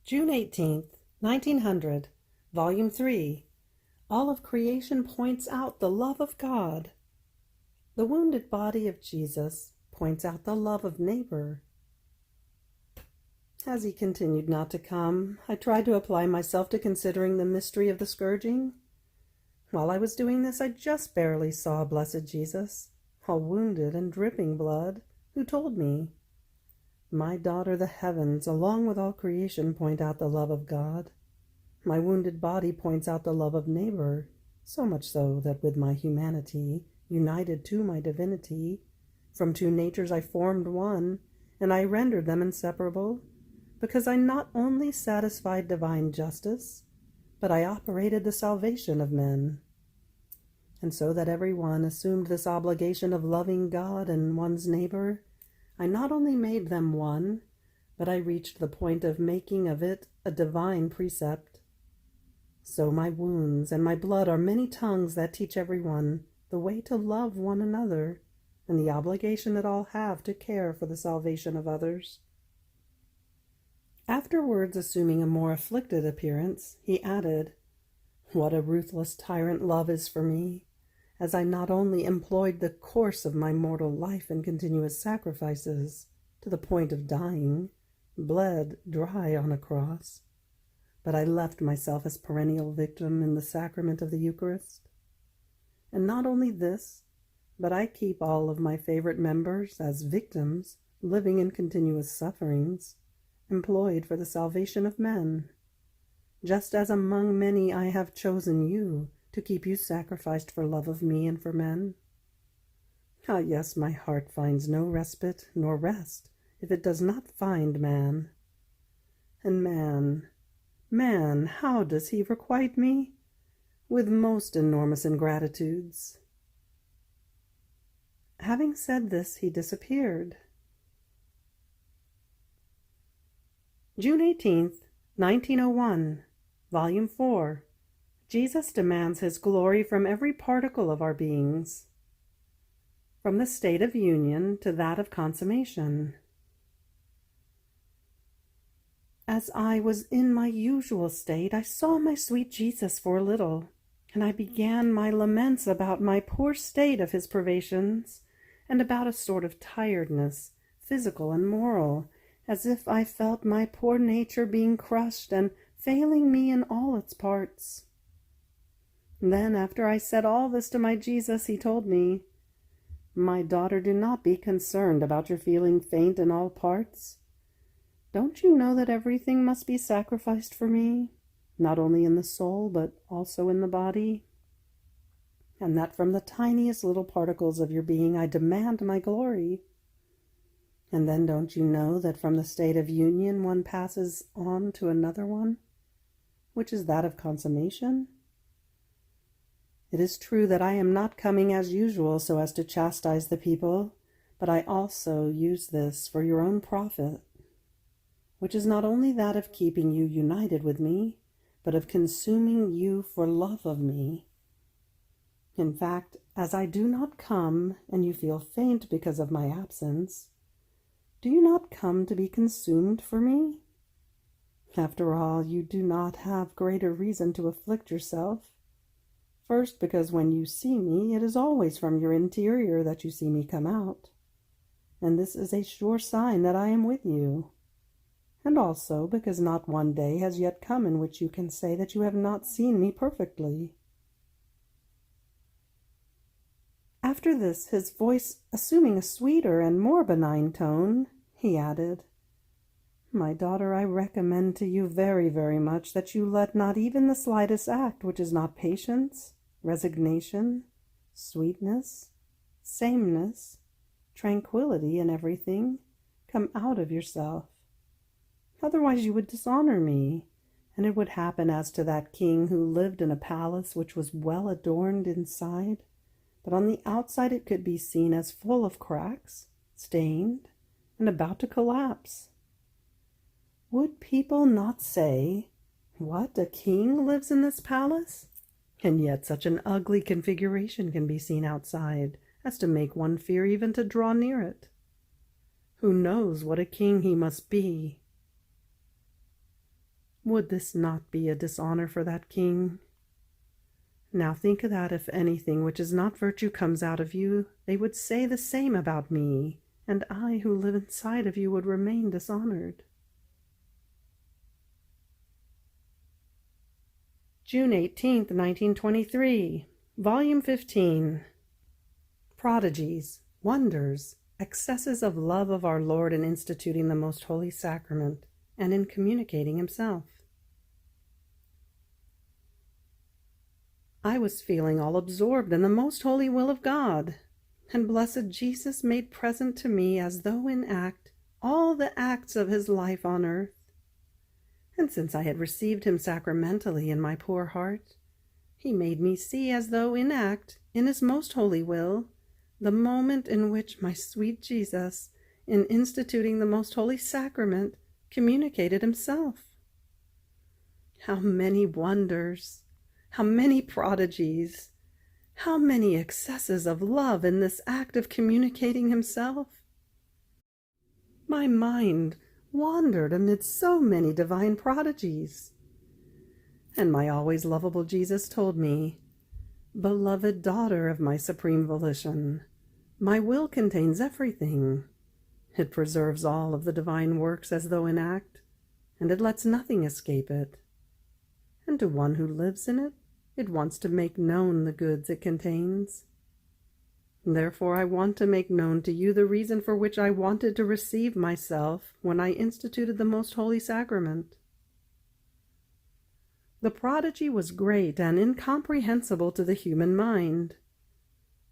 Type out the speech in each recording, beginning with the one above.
June 18th, 1900, Volume 3. All of creation points out the love of God. The wounded body of Jesus points out the love of neighbor. As he continued not to come, I tried to apply myself to considering the mystery of the scourging. While I was doing this, I just barely saw blessed Jesus, all wounded and dripping blood, who told me, "My daughter, the heavens, along with all creation, point out the love of God. My wounded body points out the love of neighbor, so much so that with my humanity, united to my divinity, from two natures I formed one, and I rendered them inseparable, because I not only satisfied divine justice, but I operated the salvation of men. And so that every one assumed this obligation of loving God and one's neighbor, I not only made them one, but I reached the point of making of it a divine precept. So my wounds and my blood are many tongues that teach every one the way to love one another, and the obligation that all have to care for the salvation of others." Afterwards, assuming a more afflicted appearance, he added, "What a ruthless tyrant love is for me, as I not only employed the course of my mortal life in continuous sacrifices, to the point of dying, bled dry on a cross, but I left myself as perennial victim in the sacrament of the Eucharist. And not only this, but I keep all of my favorite members as victims, living in continuous sufferings, employed for the salvation of men, just as among many I have chosen you, to keep you sacrificed for love of me and for men. Ah, yes, my heart finds no respite nor rest if it does not find man. And man, how does he requite me? With most enormous ingratitudes." Having said this, he disappeared. June 18th, 1901, Volume 4. Jesus demands his glory from every particle of our beings. From the state of union to that of consummation. As I was in my usual state, I saw my sweet Jesus for a little, and I began my laments about my poor state of his privations, and about a sort of tiredness, physical and moral, as if I felt my poor nature being crushed and failing me in all its parts. Then, after I said all this to my Jesus, he told me, "My daughter, do not be concerned about your feeling faint in all parts. Don't you know that everything must be sacrificed for me, not only in the soul, but also in the body? And that from the tiniest little particles of your being I demand my glory? And then don't you know that from the state of union one passes on to another one, which is that of consummation? It is true that I am not coming as usual so as to chastise the people, but I also use this for your own profit, which is not only that of keeping you united with me, but of consuming you for love of me. In fact, as I do not come, and you feel faint because of my absence, do you not come to be consumed for me? After all, you do not have greater reason to afflict yourself. First, because when you see me, it is always from your interior that you see me come out, and this is a sure sign that I am with you. And also because not one day has yet come in which you can say that you have not seen me perfectly." After this, his voice assuming a sweeter and more benign tone, he added, "My daughter, I recommend to you very, very much that you let not even the slightest act which is not patience, resignation, sweetness, sameness, tranquility in everything, come out of yourself. Otherwise you would dishonor me, and it would happen as to that king who lived in a palace which was well adorned inside, but on the outside it could be seen as full of cracks, stained, and about to collapse. Would people not say, 'What, a king lives in this palace?' And yet such an ugly configuration can be seen outside as to make one fear even to draw near it. Who knows what a king he must be?" Would this not be a dishonor for that king? Now think that if anything which is not virtue comes out of you, they would say the same about me, and I who live inside of you would remain dishonored. June 18th, 1923, Volume 15. Prodigies, wonders, excesses of love of our Lord in instituting the most holy sacrament and in communicating himself. I was feeling all absorbed in the most holy will of God, and blessed Jesus made present to me as though in act all the acts of his life on earth. And since I had received him sacramentally in my poor heart, he made me see as though in act, in his most holy will, the moment in which my sweet Jesus, in instituting the most holy sacrament, communicated himself. How many wonders! How many prodigies, how many excesses of love in this act of communicating himself! My mind wandered amid so many divine prodigies. And my always lovable Jesus told me, "Beloved daughter of my supreme volition, my will contains everything. It preserves all of the divine works as though in act, and it lets nothing escape it. And to one who lives in it, it wants to make known the goods it contains. Therefore I want to make known to you the reason for which I wanted to receive myself when I instituted the most holy sacrament. The prodigy was great and incomprehensible to the human mind.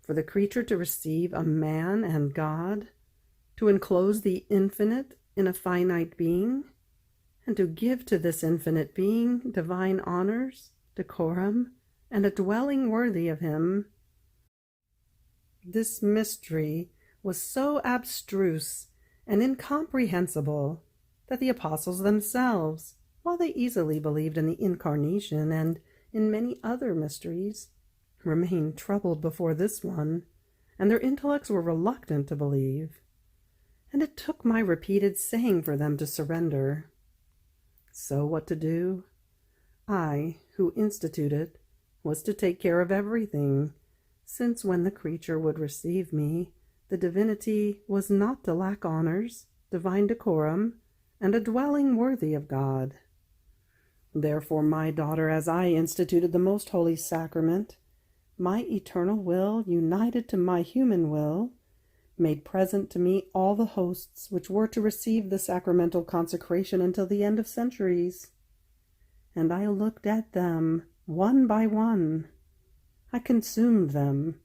For the creature to receive a man and God, to enclose the infinite in a finite being, and to give to this infinite being divine honors, decorum, and a dwelling worthy of him. This mystery was so abstruse and incomprehensible that the apostles themselves, while they easily believed in the Incarnation and in many other mysteries, remained troubled before this one, and their intellects were reluctant to believe. And it took my repeated saying for them to surrender. So what to do? I, who instituted, was to take care of everything, since when the creature would receive me, the divinity was not to lack honors, divine decorum, and a dwelling worthy of God. Therefore, my daughter, as I instituted the most holy sacrament, my eternal will, united to my human will, made present to me all the hosts which were to receive the sacramental consecration until the end of centuries. And I looked at them one by one. I consumed them,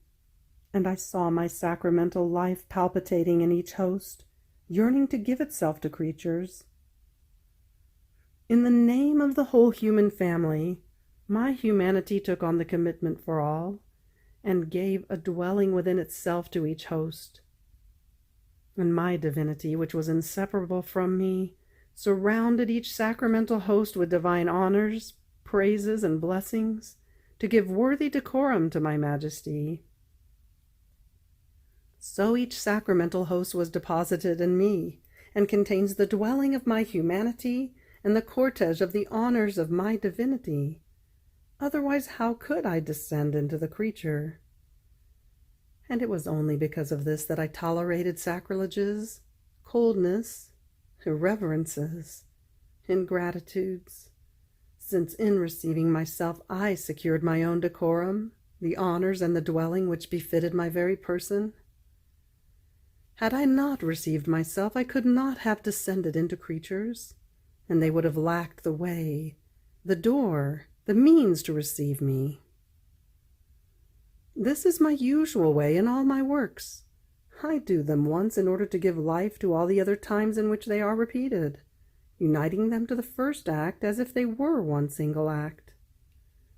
and I saw my sacramental life palpitating in each host, yearning to give itself to creatures. In the name of the whole human family, my humanity took on the commitment for all, and gave a dwelling within itself to each host. And my divinity, which was inseparable from me, surrounded each sacramental host with divine honors, praises, and blessings, to give worthy decorum to my majesty. So each sacramental host was deposited in me, and contains the dwelling of my humanity and the cortege of the honors of my divinity. Otherwise, how could I descend into the creature? And it was only because of this that I tolerated sacrileges, coldness, irreverences, ingratitudes, since in receiving myself I secured my own decorum, the honors and the dwelling which befitted my very person. Had I not received myself, I could not have descended into creatures, and they would have lacked the way, the door, the means to receive me. This is my usual way in all my works. I do them once in order to give life to all the other times in which they are repeated, uniting them to the first act as if they were one single act.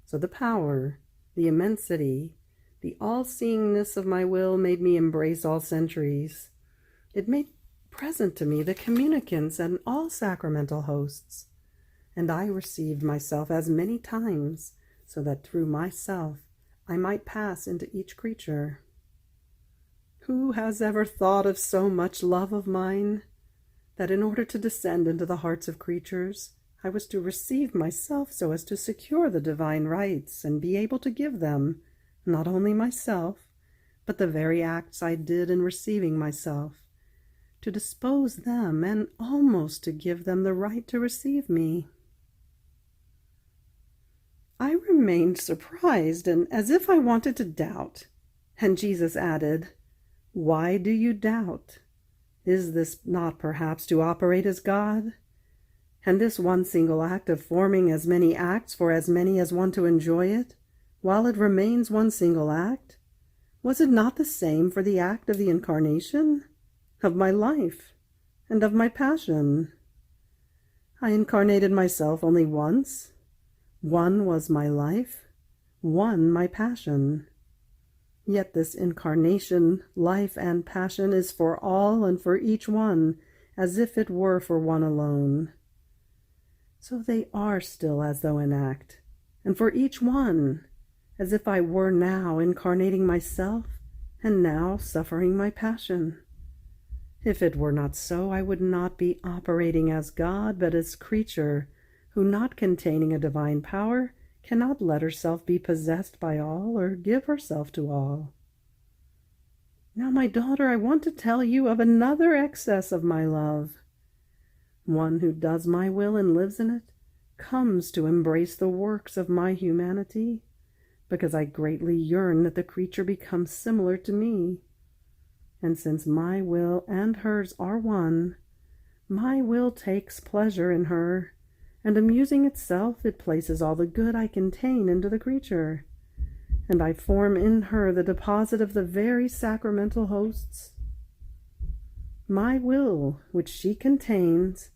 So the power, the immensity, the all-seeingness of my will made me embrace all centuries. It made present to me the communicants and all sacramental hosts, and I received myself as many times, so that through myself I might pass into each creature. Who has ever thought of so much love of mine, that in order to descend into the hearts of creatures, I was to receive myself so as to secure the divine rights and be able to give them, not only myself, but the very acts I did in receiving myself, to dispose them and almost to give them the right to receive me. I remained surprised and as if I wanted to doubt, and Jesus added, "Why do you doubt? Is this not perhaps to operate as God? And this one single act of forming as many acts for as many as want to enjoy it, while it remains one single act, was it not the same for the act of the incarnation, of my life, and of my passion? I incarnated myself only once. One was my life, one my passion. Yet this incarnation, life, and passion is for all and for each one, as if it were for one alone. So they are still as though in act, and for each one, as if I were now incarnating myself, and now suffering my passion. If it were not so, I would not be operating as God, but as creature, who, not containing a divine power, cannot let herself be possessed by all or give herself to all. Now, my daughter, I want to tell you of another excess of my love. One who does my will and lives in it comes to embrace the works of my humanity, because I greatly yearn that the creature become similar to me. And since my will and hers are one, my will takes pleasure in her, and amusing itself, it places all the good I contain into the creature, and I form in her the deposit of the very sacramental hosts. My will, which she contains,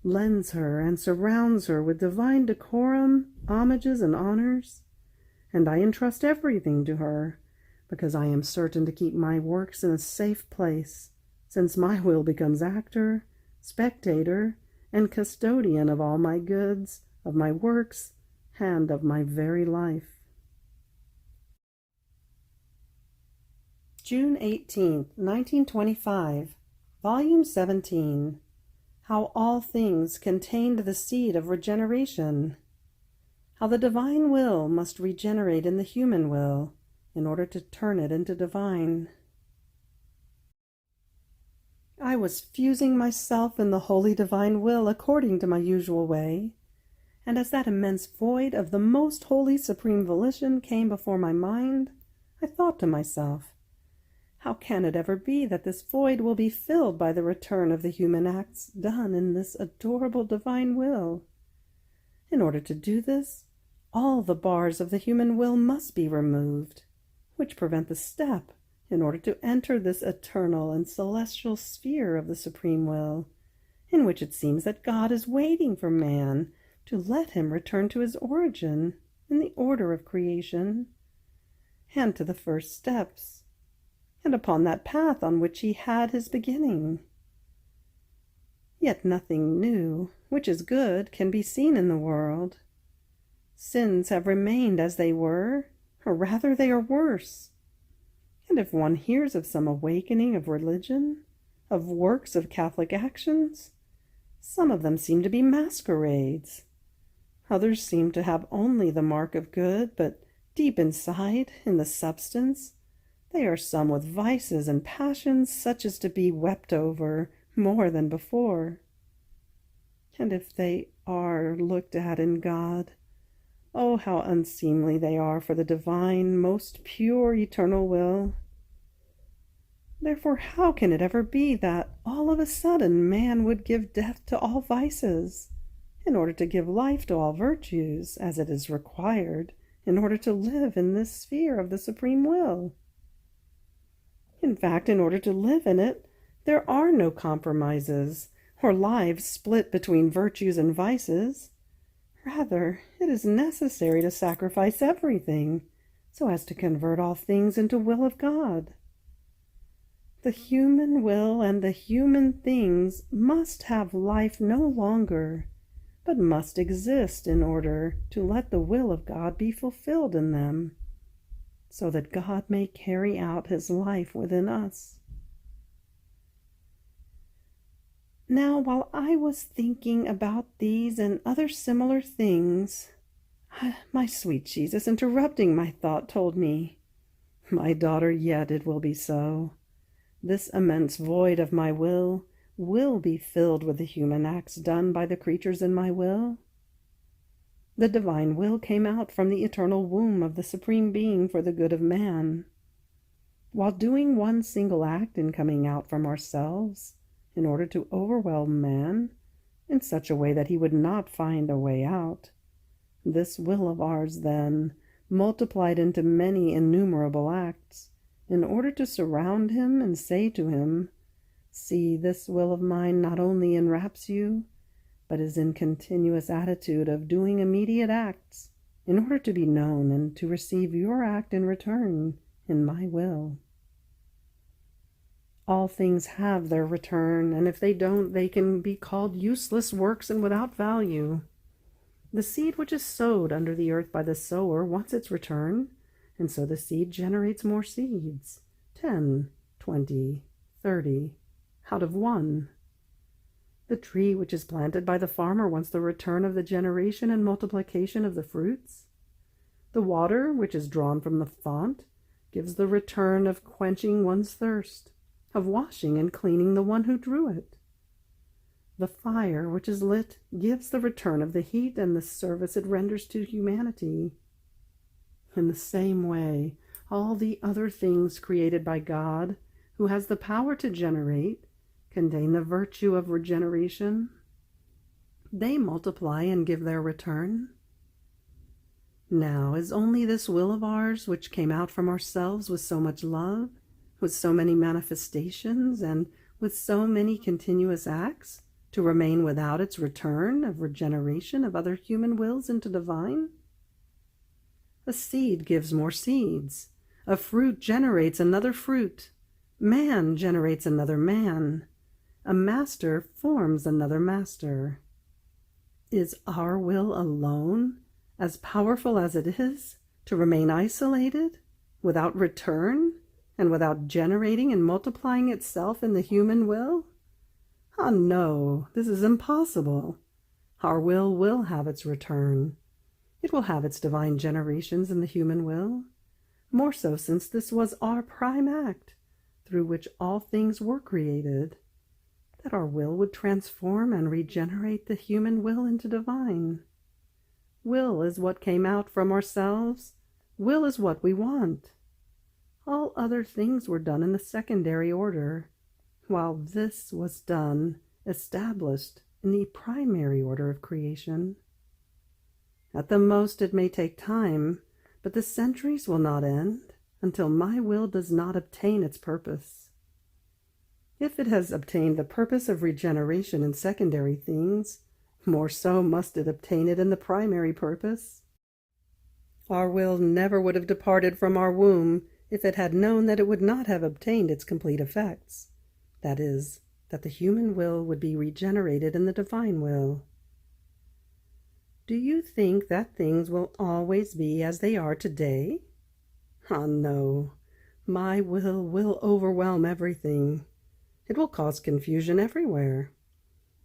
lends her and surrounds her with divine decorum, homages, and honors, and I entrust everything to her, because I am certain to keep my works in a safe place, since my will becomes actor, spectator, and custodian of all my goods, of my works, and of my very life. June 18th, 1925, Volume 17. How all things contained the seed of regeneration. How the divine will must regenerate in the human will in order to turn it into divine. I was fusing myself in the holy divine will according to my usual way, and as that immense void of the most holy supreme volition came before my mind, I thought to myself, how can it ever be that this void will be filled by the return of the human acts done in this adorable divine will? In order to do this, all the bars of the human will must be removed, which prevent the step in order to enter this eternal and celestial sphere of the supreme will, in which it seems that God is waiting for man to let him return to his origin in the order of creation, and to the first steps, and upon that path on which he had his beginning. Yet nothing new, which is good, can be seen in the world. Sins have remained as they were, or rather they are worse. And if one hears of some awakening of religion, of works of Catholic actions, some of them seem to be masquerades. Others seem to have only the mark of good, but deep inside, in the substance, they are some with vices and passions such as to be wept over more than before. And if they are looked at in God, oh, how unseemly they are for the divine, most pure, eternal will. Therefore, how can it ever be that all of a sudden man would give death to all vices, in order to give life to all virtues, as it is required, in order to live in this sphere of the supreme will? In fact, in order to live in it, there are no compromises, or lives split between virtues and vices. Rather, it is necessary to sacrifice everything, so as to convert all things into will of God. The human will and the human things must have life no longer, but must exist in order to let the will of God be fulfilled in them, so that God may carry out his life within us. Now, while I was thinking about these and other similar things, my sweet Jesus, interrupting my thought, told me, "My daughter, yet it will be so. This immense void of my will be filled with the human acts done by the creatures in my will. The divine will came out from the eternal womb of the Supreme Being for the good of man. While doing one single act in coming out from ourselves, in order to overwhelm man in such a way that he would not find a way out, this will of ours then multiplied into many innumerable acts, in order to surround him and say to him, 'See, this will of mine not only enwraps you, but is in continuous attitude of doing immediate acts, in order to be known and to receive your act in return in my will.' All things have their return, and if they don't, they can be called useless works and without value. The seed which is sowed under the earth by the sower wants its return, and so the seed generates more seeds, 10, 20, 30, out of one. The tree which is planted by the farmer wants the return of the generation and multiplication of the fruits. The water which is drawn from the font gives the return of quenching one's thirst, of washing and cleaning the one who drew it. The fire which is lit gives the return of the heat and the service it renders to humanity. In the same way, all the other things created by God, who has the power to generate, contain the virtue of regeneration. They multiply and give their return. Now, is only this will of ours, which came out from ourselves with so much love, with so many manifestations, and with so many continuous acts, to remain without its return of regeneration of other human wills into divine? A seed gives more seeds. A fruit generates another fruit. Man generates another man. A master forms another master. Is our will alone, as powerful as it is, to remain isolated, without return, and without generating and multiplying itself in the human will? Ah, no, this is impossible. Our will have its return. It will have its divine generations in the human will, more so since this was our prime act, through which all things were created, that our will would transform and regenerate the human will into divine. Will is what came out from ourselves. Will is what we want. All other things were done in the secondary order, while this was done, established in the primary order of creation. At the most it may take time, but the centuries will not end until my will does not obtain its purpose. If it has obtained the purpose of regeneration in secondary things, more so must it obtain it in the primary purpose. Our will never would have departed from our womb if it had known that it would not have obtained its complete effects. That is, that the human will would be regenerated in the divine will. Do you think that things will always be as they are today? Ah, no. My will overwhelm everything. It will cause confusion everywhere.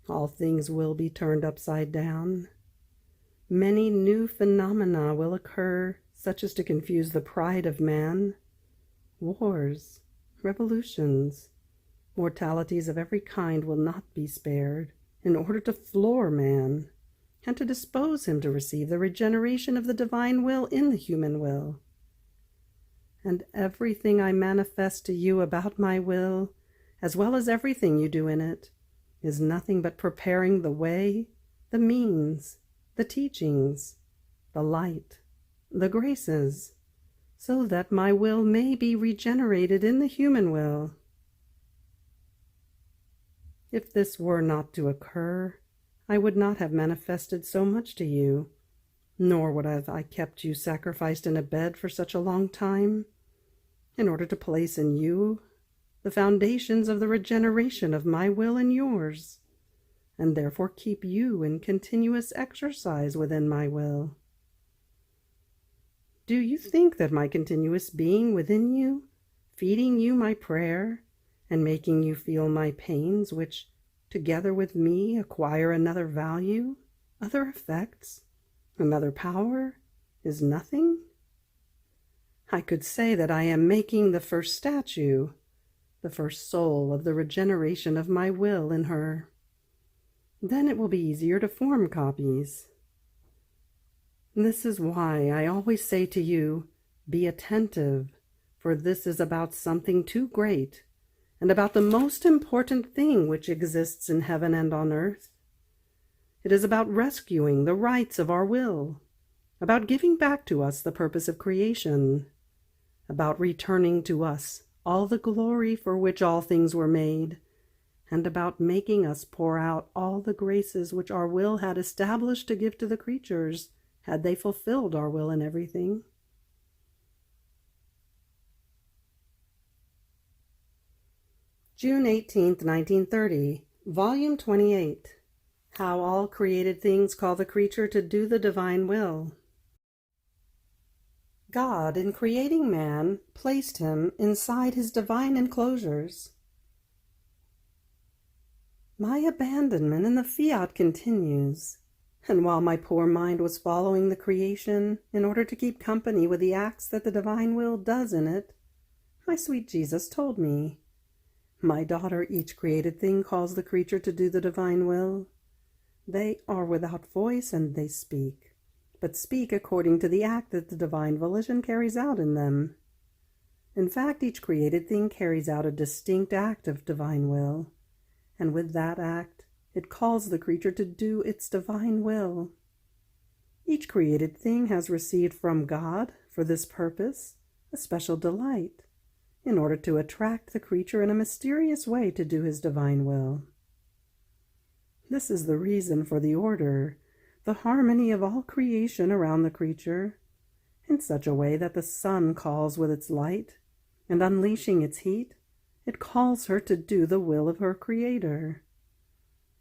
All things will be turned upside down. Many new phenomena will occur, such as to confuse the pride of man. Wars, revolutions, mortalities of every kind will not be spared, in order to floor man, and to dispose him to receive the regeneration of the divine will in the human will. And everything I manifest to you about my will, as well as everything you do in it, is nothing but preparing the way, the means, the teachings, the light, the graces, so that my will may be regenerated in the human will. If this were not to occur, I would not have manifested so much to you, nor would have I kept you sacrificed in a bed for such a long time, in order to place in you the foundations of the regeneration of my will and yours, and therefore keep you in continuous exercise within my will. Do you think that my continuous being within you, feeding you my prayer, and making you feel my pains, which together with me, acquire another value, other effects, another power, is nothing? I could say that I am making the first statue, the first soul of the regeneration of my will in her. Then it will be easier to form copies. This is why I always say to you, be attentive, for this is about something too great, and about the most important thing which exists in heaven and on earth. It is about rescuing the rights of our will, about giving back to us the purpose of creation, about returning to us all the glory for which all things were made, and about making us pour out all the graces which our will had established to give to the creatures, had they fulfilled our will in everything. June 18th, 1930, Volume 28. How all created things call the creature to do the divine will. God, in creating man, placed him inside his divine enclosures. My abandonment in the Fiat continues, and while my poor mind was following the creation in order to keep company with the acts that the divine will does in it, my sweet Jesus told me, "My daughter, each created thing calls the creature to do the divine will. They are without voice and they speak, but speak according to the act that the divine volition carries out in them. In fact, each created thing carries out a distinct act of divine will, and with that act, it calls the creature to do its divine will. Each created thing has received from God, for this purpose, a special delight, in order to attract the creature in a mysterious way to do his divine will. This is the reason for the order, the harmony of all creation around the creature, in such a way that the sun calls with its light, and unleashing its heat, it calls her to do the will of her Creator.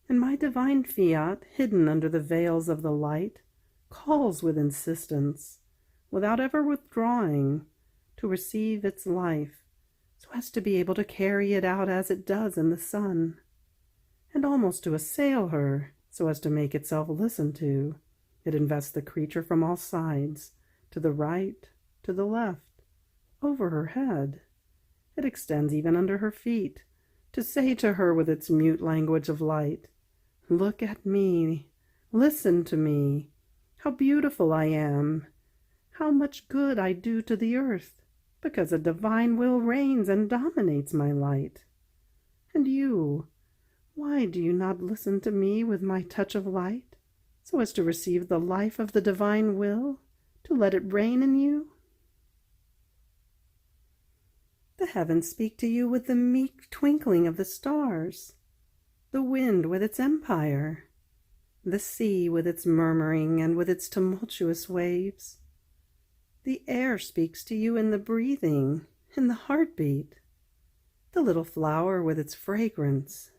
And my divine Fiat, hidden under the veils of the light, calls with insistence, without ever withdrawing, to receive its life, so as to be able to carry it out as it does in the sun, and almost to assail her, so as to make itself listened to. It invests the creature from all sides, to the right, to the left, over her head. It extends even under her feet, to say to her with its mute language of light, "Look at me, listen to me, how beautiful I am, how much good I do to the earth, because a divine will reigns and dominates my light. And you, why do you not listen to me with my touch of light, so as to receive the life of the divine will, to let it reign in you? The heavens speak to you with the meek twinkling of the stars, the wind with its empire, the sea with its murmuring and with its tumultuous waves. The air speaks to you in the breathing, in the heartbeat, the little flower with its fragrance.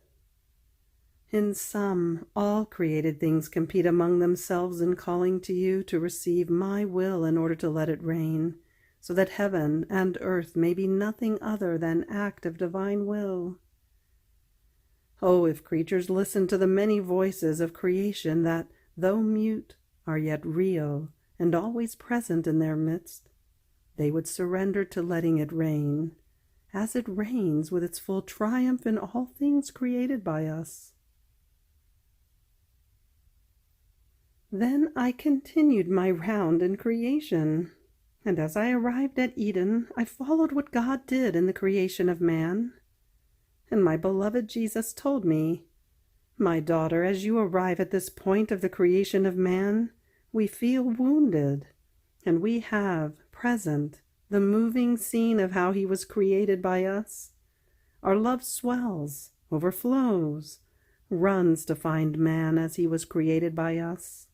In sum, all created things compete among themselves in calling to you to receive my will in order to let it reign, so that heaven and earth may be nothing other than act of divine will. Oh, if creatures listen to the many voices of creation that, though mute, are yet real and always present in their midst, they would surrender to letting it reign, as it reigns with its full triumph in all things created by us." Then I continued my round in creation, and as I arrived at Eden, I followed what God did in the creation of man. And my beloved Jesus told me, "My daughter, as you arrive at this point of the creation of man, we feel wounded, and we have present the moving scene of how he was created by us. Our love swells, overflows, runs to find man as he was created by us.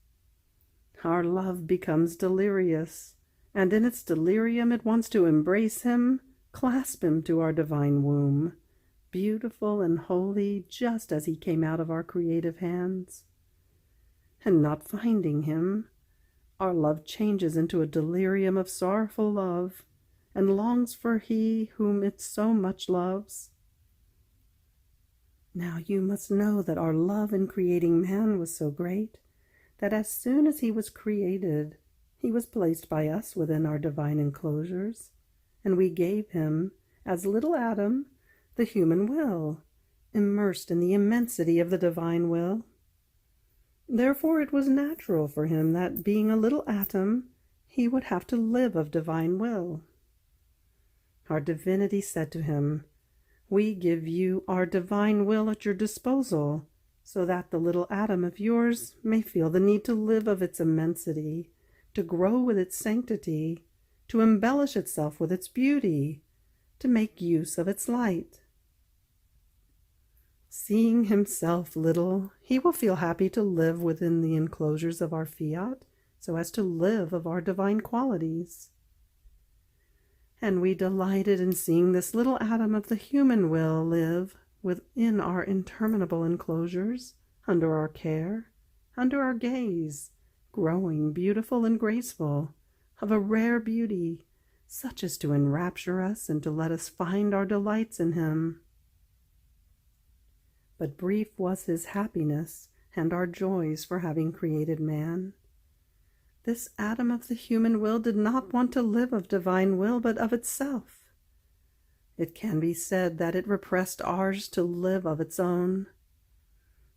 Our love becomes delirious, and in its delirium it wants to embrace him, clasp him to our divine womb, beautiful and holy just as he came out of our creative hands. And not finding him, our love changes into a delirium of sorrowful love, and longs for he whom it so much loves. Now you must know that our love in creating man was so great that as soon as he was created, he was placed by us within our divine enclosures, and we gave him, as little Adam, the human will, immersed in the immensity of the divine will. Therefore it was natural for him that, being a little atom, he would have to live of divine will. Our divinity said to him, "We give you our divine will at your disposal, so that the little atom of yours may feel the need to live of its immensity, to grow with its sanctity, to embellish itself with its beauty, to make use of its light." Seeing himself little, he will feel happy to live within the enclosures of our fiat, so as to live of our divine qualities. And we delighted in seeing this little atom of the human will live within our interminable enclosures, under our care, under our gaze, growing beautiful and graceful, of a rare beauty, such as to enrapture us and to let us find our delights in him. But brief was his happiness and our joys for having created man. This atom of the human will did not want to live of divine will, but of itself. It can be said that it repressed ours to live of its own.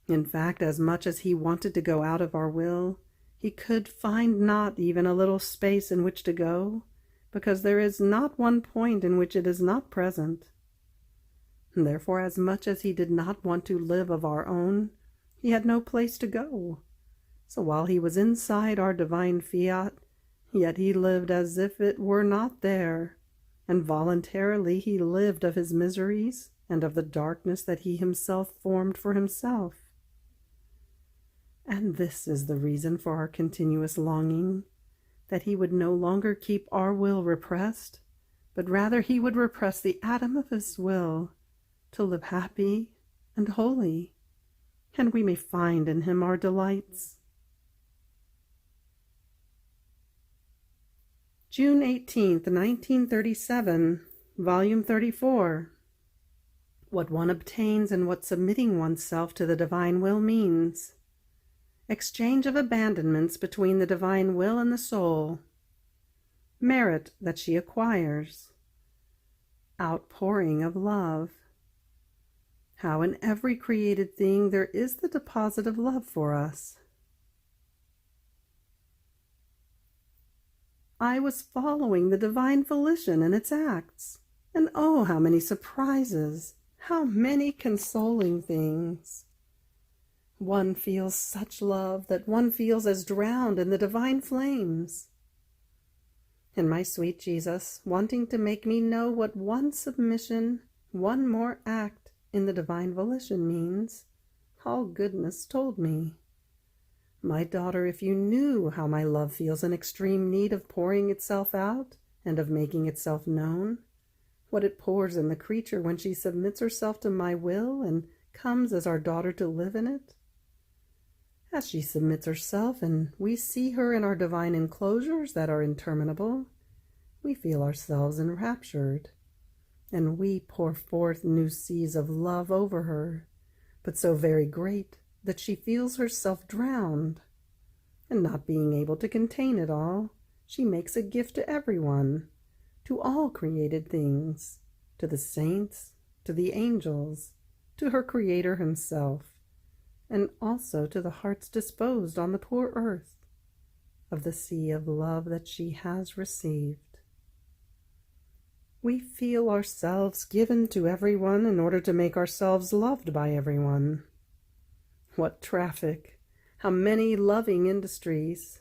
In fact, as much as he wanted to go out of our will, he could find not even a little space in which to go, because there is not one point in which it is not present. Therefore, as much as he did not want to live of our own, he had no place to go. So while he was inside our divine fiat, yet he lived as if it were not there, and voluntarily he lived of his miseries and of the darkness that he himself formed for himself. And this is the reason for our continuous longing, that he would no longer keep our will repressed, but rather he would repress the atom of his will, to live happy and holy, and we may find in him our delights. June 18th, 1937, Volume 34. What one obtains and what submitting oneself to the divine will means. Exchange of abandonments between the divine will and the soul. Merit that she acquires. Outpouring of love. How in every created thing there is the deposit of love for us. I was following the divine volition and its acts, and oh, how many surprises, how many consoling things. One feels such love that one feels as drowned in the divine flames. And my sweet Jesus, wanting to make me know what one submission, one more act, in the divine volition means, all goodness told me, "My daughter, if you knew how my love feels in extreme need of pouring itself out and of making itself known, what it pours in the creature when she submits herself to my will and comes as our daughter to live in it. As she submits herself and we see her in our divine enclosures that are interminable, we feel ourselves enraptured. And we pour forth new seas of love over her, but so very great that she feels herself drowned. And not being able to contain it all, she makes a gift to everyone, to all created things, to the saints, to the angels, to her Creator himself, and also to the hearts disposed on the poor earth, of the sea of love that she has received. We feel ourselves given to everyone in order to make ourselves loved by everyone. What traffic! How many loving industries!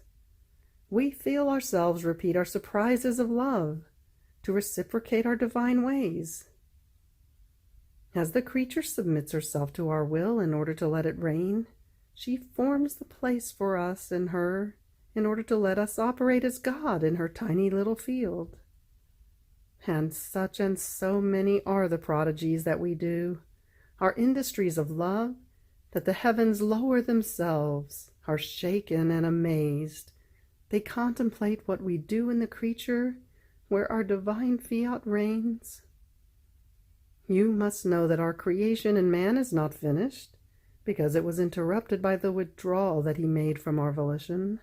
We feel ourselves repeat our surprises of love, to reciprocate our divine ways. As the creature submits herself to our will in order to let it reign, she forms the place for us in her in order to let us operate as God in her tiny little field. And so many are the prodigies that we do, our industries of love, that the heavens lower themselves, are shaken and amazed. They contemplate what we do in the creature where our divine fiat reigns. You must know that our creation in man is not finished, because it was interrupted by the withdrawal that he made from our volition.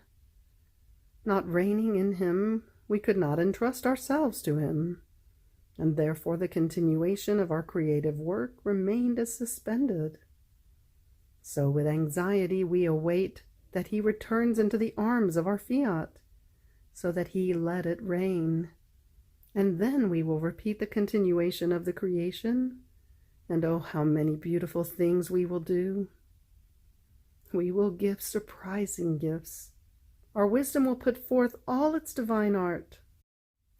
Not reigning in him, we could not entrust ourselves to him, and therefore the continuation of our creative work remained as suspended. So with anxiety we await that he returns into the arms of our Fiat, so that he let it reign. And then we will repeat the continuation of the creation, and oh, how many beautiful things we will do. We will give surprising gifts. Our wisdom will put forth all its divine art.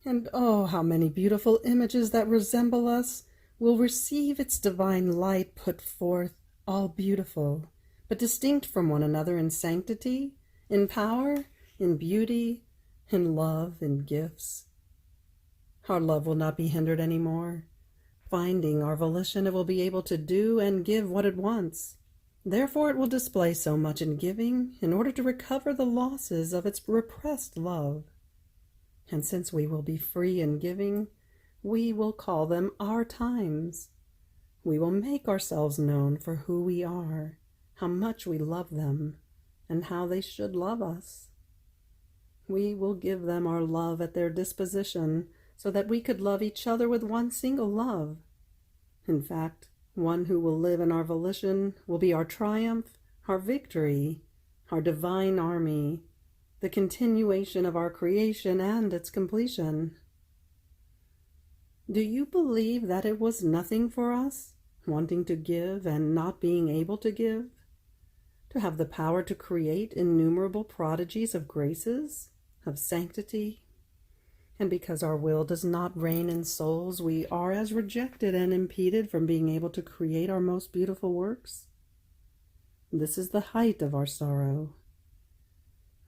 And oh, how many beautiful images that resemble us will receive its divine light put forth, all beautiful, but distinct from one another in sanctity, in power, in beauty, in love, in gifts. Our love will not be hindered any more. Finding our volition, it will be able to do and give what it wants. Therefore it will display so much in giving in order to recover the losses of its repressed love. And since we will be free in giving, we will call them our times. We will make ourselves known for who we are, how much we love them, and how they should love us. We will give them our love at their disposition, so that we could love each other with one single love. In fact, one who will live in our volition will be our triumph, our victory, our divine army, the continuation of our creation and its completion. Do you believe that it was nothing for us, wanting to give and not being able to give, to have the power to create innumerable prodigies of graces, of sanctity? And because our will does not reign in souls, we are as rejected and impeded from being able to create our most beautiful works. This is the height of our sorrow.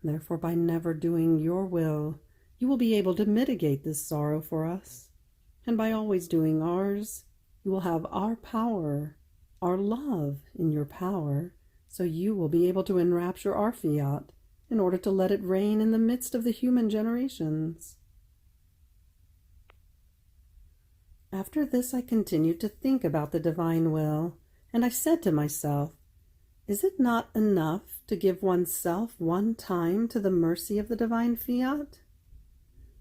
Therefore, by never doing your will, you will be able to mitigate this sorrow for us. And by always doing ours, you will have our power, our love in your power, so you will be able to enrapture our Fiat in order to let it reign in the midst of the human generations. After this, I continued to think about the divine will, and I said to myself, is it not enough to give oneself one time to the mercy of the divine Fiat?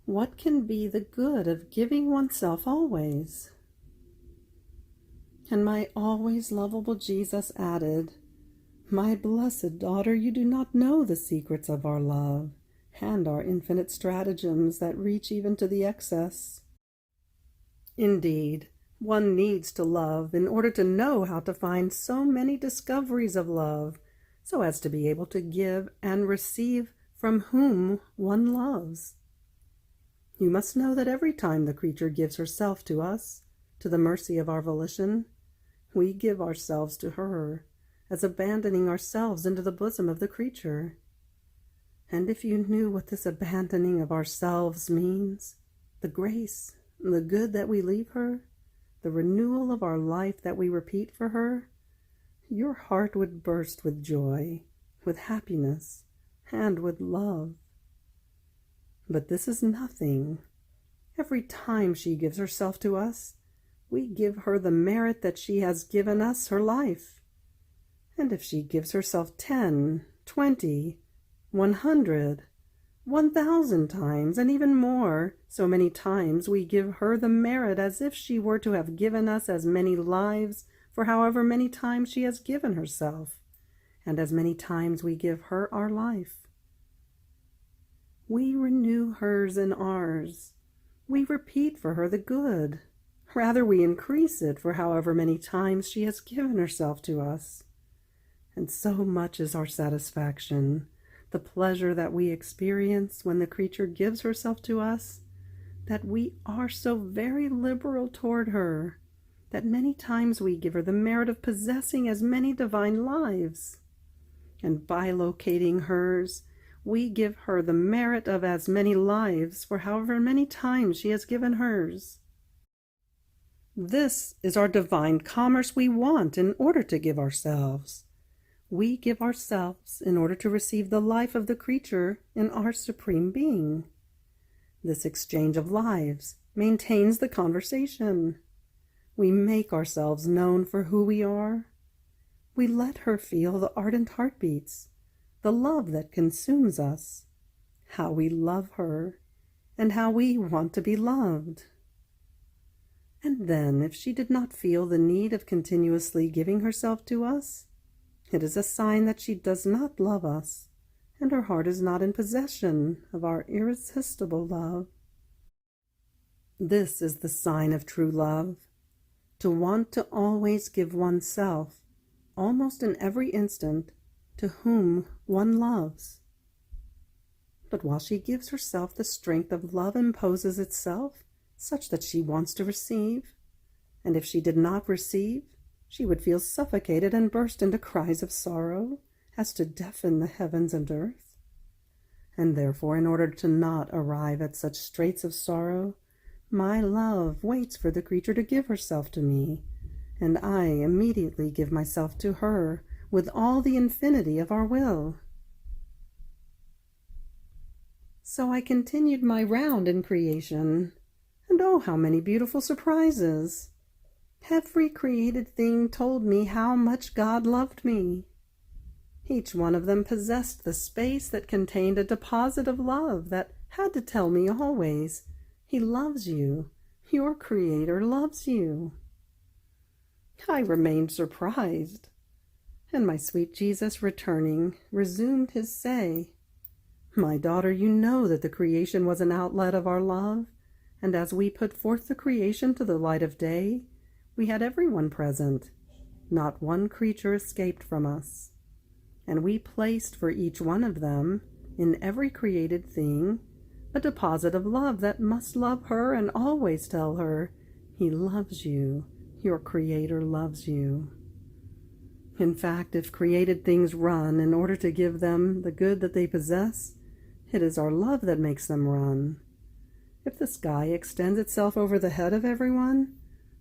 What can be the good of giving oneself always? And my always lovable Jesus added, my blessed daughter, you do not know the secrets of our love and our infinite stratagems that reach even to the excess. Indeed, one needs to love in order to know how to find so many discoveries of love, so as to be able to give and receive from whom one loves. You must know that every time the creature gives herself to us, to the mercy of our volition, we give ourselves to her, as abandoning ourselves into the bosom of the creature. And if you knew what this abandoning of ourselves means, the grace, the good that we leave her, the renewal of our life that we repeat for her, your heart would burst with joy, with happiness, and with love. But this is nothing. Every time she gives herself to us, we give her the merit that she has given us her life. And if she gives herself 10, 20, 100, 1,000 times, and even more, so many times we give her the merit as if she were to have given us as many lives for however many times she has given herself, and as many times we give her our life. We renew hers and ours. We repeat for her the good. Rather, we increase it for however many times she has given herself to us. And so much is our satisfaction, the pleasure that we experience when the creature gives herself to us, that we are so very liberal toward her, that many times we give her the merit of possessing as many divine lives. And by locating hers, we give her the merit of as many lives for however many times she has given hers. This is our divine commerce we want in order to give ourselves. We give ourselves in order to receive the life of the creature in our supreme being. This exchange of lives maintains the conversation. We make ourselves known for who we are. We let her feel the ardent heartbeats, the love that consumes us, how we love her, and how we want to be loved. And then, if she did not feel the need of continuously giving herself to us, it is a sign that she does not love us, and her heart is not in possession of our irresistible love. This is the sign of true love, to want to always give oneself, almost in every instant, to whom one loves. But while she gives herself, the strength of love imposes itself, such that she wants to receive, and if she did not receive, she would feel suffocated and burst into cries of sorrow, as to deafen the heavens and earth. And therefore, in order to not arrive at such straits of sorrow, my love waits for the creature to give herself to me, and I immediately give myself to her with all the infinity of our will. So I continued my round in creation, and oh, how many beautiful surprises! Every created thing told me how much God loved me. Each one of them possessed the space that contained a deposit of love that had to tell me always, He loves you. Your Creator loves you. I remained surprised, and my sweet Jesus, returning, resumed his say, My daughter, you know that the creation was an outlet of our love, and as we put forth the creation to the light of day, we had everyone present. Not one creature escaped from us. And we placed for each one of them, in every created thing, a deposit of love that must love her and always tell her, He loves you. Your Creator loves you. In fact, if created things run in order to give them the good that they possess, it is our love that makes them run. If the sky extends itself over the head of everyone,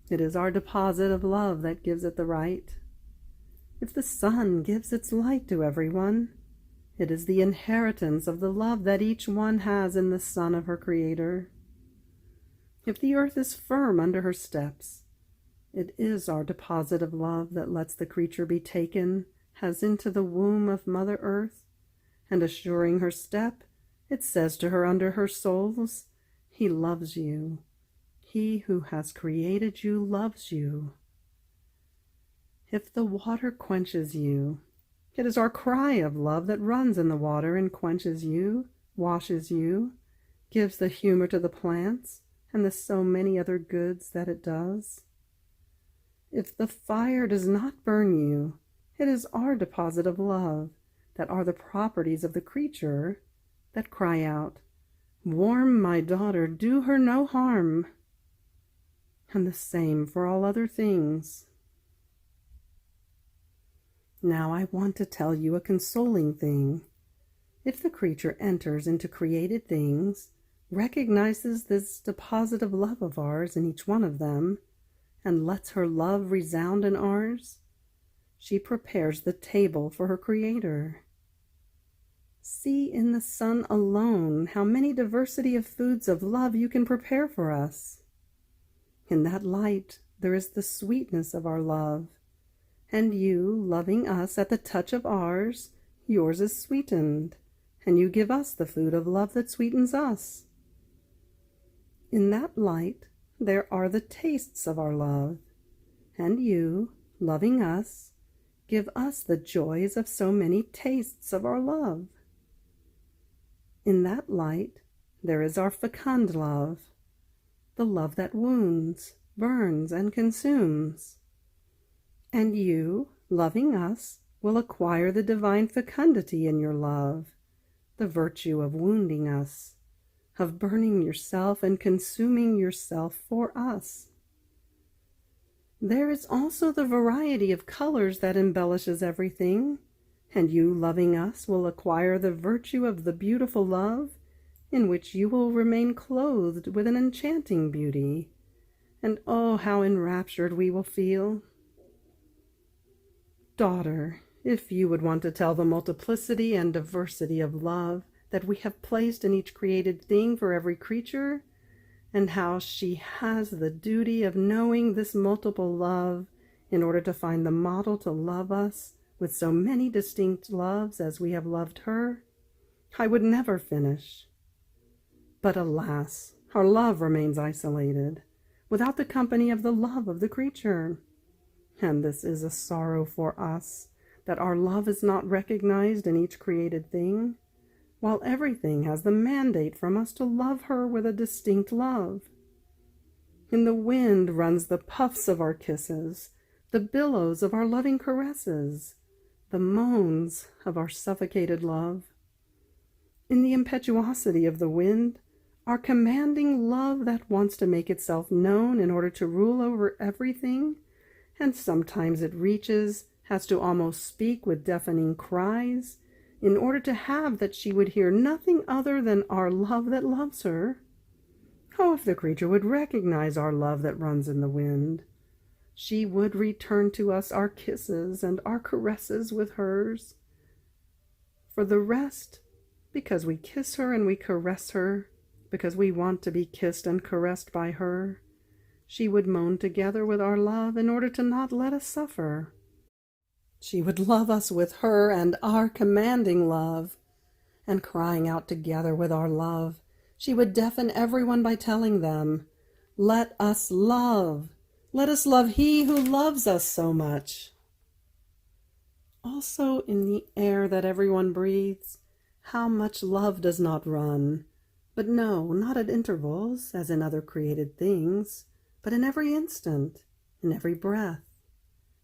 it is our deposit of love that gives it the right. If the sun gives its light to everyone, it is the inheritance of the love that each one has in the Son of her Creator. If the earth is firm under her steps, it is our deposit of love that lets the creature be taken as into the womb of Mother Earth, and assuring her step, it says to her under her soles, He loves you. He who has created you loves you. If the water quenches you, it is our cry of love that runs in the water and quenches you, washes you, gives the humor to the plants, and the so many other goods that it does. If the fire does not burn you, it is our deposit of love, that are the properties of the creature, that cry out, Warm my daughter, do her no harm. And the same for all other things. Now I want to tell you a consoling thing. If the creature enters into created things, recognizes this deposit of love of ours in each one of them, and lets her love resound in ours, she prepares the table for her Creator. See in the sun alone how many diversity of foods of love you can prepare for us. In that light there is the sweetness of our love, and you, loving us at the touch of ours, yours is sweetened, and you give us the food of love that sweetens us. In that light there are the tastes of our love, and you, loving us, give us the joys of so many tastes of our love. In that light there is our fecund love, the love that wounds, burns, and consumes. And you, loving us, will acquire the divine fecundity in your love, the virtue of wounding us, of burning yourself and consuming yourself for us. There is also the variety of colors that embellishes everything, and you, loving us, will acquire the virtue of the beautiful love, in which you will remain clothed with an enchanting beauty, and oh, how enraptured we will feel. Daughter, if you would want to tell the multiplicity and diversity of love that we have placed in each created thing for every creature, and how she has the duty of knowing this multiple love in order to find the model to love us with so many distinct loves as we have loved her, I would never finish. But alas, our love remains isolated, without the company of the love of the creature. And this is a sorrow for us, that our love is not recognized in each created thing, while everything has the mandate from us to love her with a distinct love. In the wind runs the puffs of our kisses, the billows of our loving caresses, the moans of our suffocated love. In the impetuosity of the wind, our commanding love that wants to make itself known in order to rule over everything, and sometimes it has to almost speak with deafening cries, in order to have that she would hear nothing other than our love that loves her. Oh, if the creature would recognize our love that runs in the wind, she would return to us our kisses and our caresses with hers. For the rest, because we kiss her and we caress her, because we want to be kissed and caressed by her, she would moan together with our love in order to not let us suffer. She would love us with her and our commanding love, and crying out together with our love, she would deafen everyone by telling them, "Let us love. Let us love he who loves us so much." Also in the air that everyone breathes, how much love does not run, but no, not at intervals, as in other created things, but in every instant, in every breath.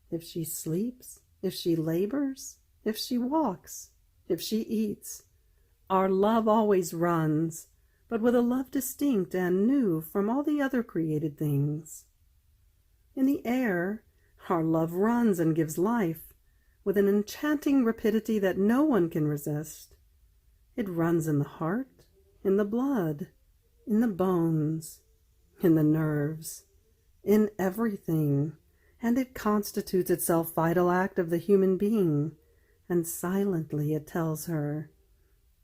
If she sleeps, if she labors, if she walks, if she eats, our love always runs, but with a love distinct and new from all the other created things. In the air, our love runs and gives life, with an enchanting rapidity that no one can resist. It runs in the heart, in the blood, in the bones, in the nerves, in everything, and it constitutes itself vital act of the human being, and silently it tells her,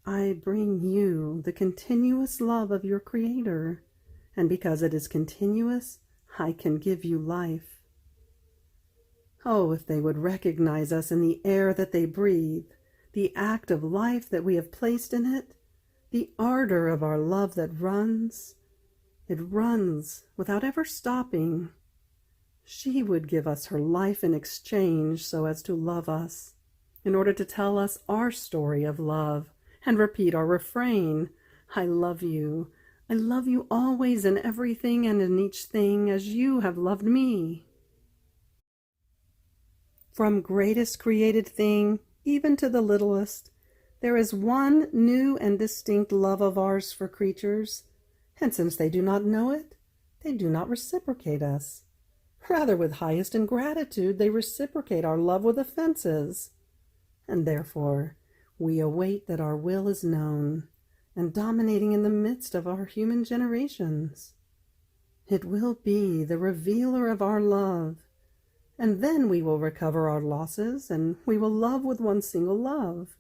"I bring you the continuous love of your Creator, and because it is continuous, I can give you life." Oh, if they would recognize us in the air that they breathe, the act of life that we have placed in it, the ardor of our love that runs, it runs without ever stopping. She would give us her life in exchange so as to love us, in order to tell us our story of love and repeat our refrain, "I love you. I love you always in everything and in each thing as you have loved me." From greatest created thing, even to the littlest, there is one new and distinct love of ours for creatures, and since they do not know it, they do not reciprocate us. Rather, with highest ingratitude, they reciprocate our love with offenses. And therefore, we await that our will is known and dominating in the midst of our human generations. It will be the revealer of our love, and then we will recover our losses, and we will love with one single love.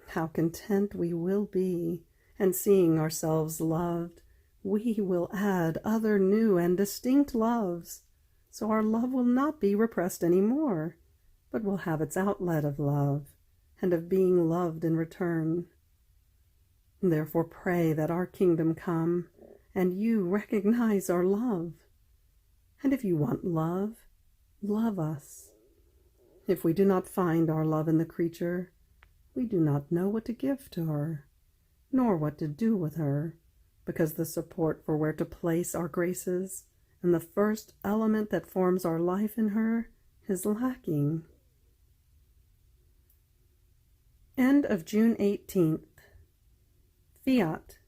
How content we will be, and seeing ourselves loved, we will add other new and distinct loves, so our love will not be repressed any more, but will have its outlet of love, and of being loved in return. Therefore pray that our kingdom come, and you recognize our love. And if you want love, love us. If we do not find our love in the creature, we do not know what to give to her, nor what to do with her, because the support for where to place our graces and the first element that forms our life in her is lacking. End of June 18th. Fiat.